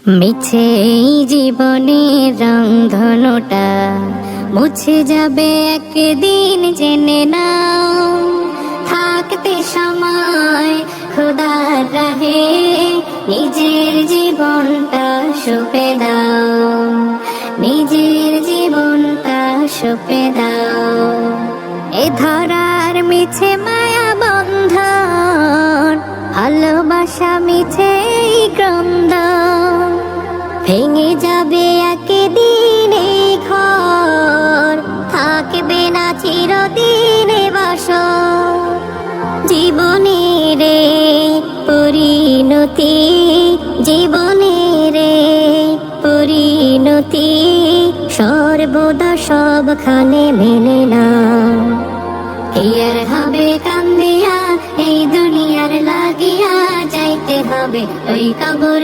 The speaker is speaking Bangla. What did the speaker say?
মিছে এই জীবনের রংধনুটা মুছে যাবে একদিন, জেনে নাও। থাকতে সময় খোদার রাহে নিজের জীবনটা সঁপে দাও, নিজের জীবনটা সঁপে দাও। এ ধরার মিছে মায়া বন্ধন, ভালোবাসা মিছে এই ক্রন্দন, ভেঙে যাবে একদিন এই ঘর, থাকবে না চিরদিন বাসর। জীবনের পরিণতি, জীবনের পরিণতি সর্বদা সবখানে মেনে নাও। কি আর হবে কান্দিয়া এই দুনিয়ার লাগিয়া, যাইতে হবে ওই কবরে।